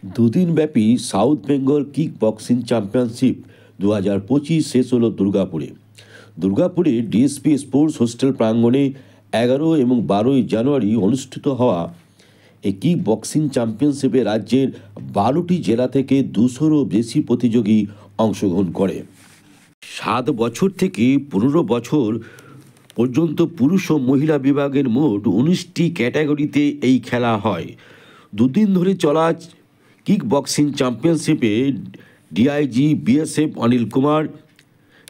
দুদিনব্যাপী South Bengal kick boxing championship 2025 শেষ হলো দুর্গাপুরে ডিএসপি স্পোর্টস হোস্টেল প্রাঙ্গণে 11 এবং 12 জানুয়ারি অনুষ্ঠিত হওয়া এই কিক বক্সিং চ্যাম্পিয়নশিপে রাজ্যের 12টি জেলা থেকে 200-রও বেশি প্রতিযোগী অংশগ্রহণ করে। 7 বছর থেকে 15 বছর পর্যন্ত পুরুষ ও মহিলা বিভাগের মোট 19টি ক্যাটাগরিতে এই খেলা হয়। দুদিন ধরে চলা কিক বক্সিং চ্যাম্পিয়নশিপে DIG BSF Anil Kumar,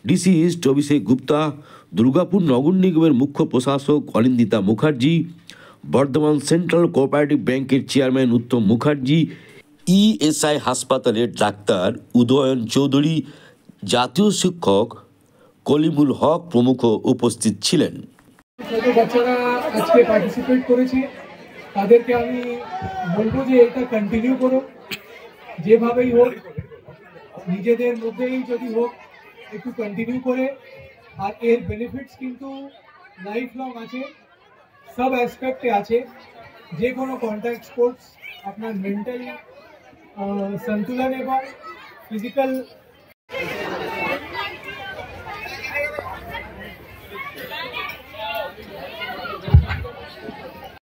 DC east Abhishek Gupta, Durgapur নগর নিগমের মুখ্য প্রশাসক অনিন্দিতা মুখার্জি, বর্ধমান সেন্ট্রাল কোঅপারেটিভ ব্যাংকের চেয়ারম্যান উত্তম মুখার্জি, ইএসআই হাসপাতালের ডাক্তার উদয়ন চৌধুরী, জাতীয় শিক্ষক কলিমুল হক প্রমুখ উপস্থিত ছিলেন। বাচ্চারা আজকে পার্টিসিপেট করেছে, তাদেরকে আমি বলবো যে এটা কন্টিনিউ করো, যেভাবেই হোক, নিজেদের মধ্যেই যদি হোক একটু কন্টিনিউ করে। আর এর বেনিফিটস কিন্তু লাইফ লং আছে, সব অ্যাসপেক্টে আছে। যে কোনো কন্ট্যাক্ট স্পোর্টস আপনার মেন্টাল সন্তুলন এবং ফিজিক্যাল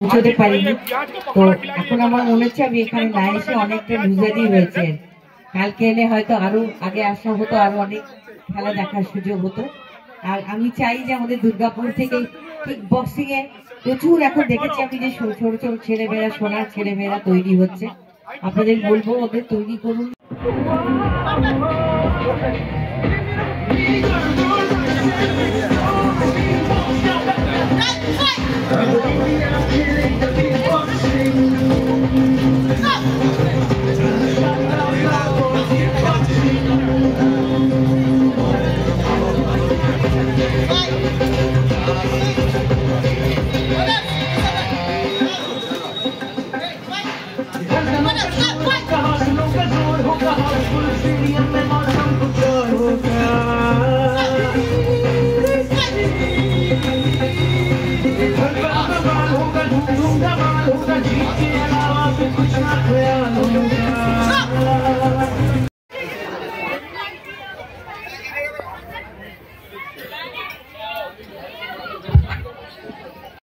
পৌঁছতে পারিনি। তো এখন আমার মনে হচ্ছে আমি এখানে না এসে অনেকটা লুজারি হয়েছে। কালকে এলে হয়তো আরো আগে আসা হতো, আরো অনেক খেলা দেখার সুযোগ হতো। আর আমি চাই যে আমাদের দুর্গাপুর থেকে কিক বক্সিং এ প্রচুর, এখন দেখেছি আমি যে ছোট ছোট ছেলেমেয়েরা, সোনার ছেলেমেয়েরা তৈরি হচ্ছে। আপনাদের বলবো ওদের তৈরি করুন।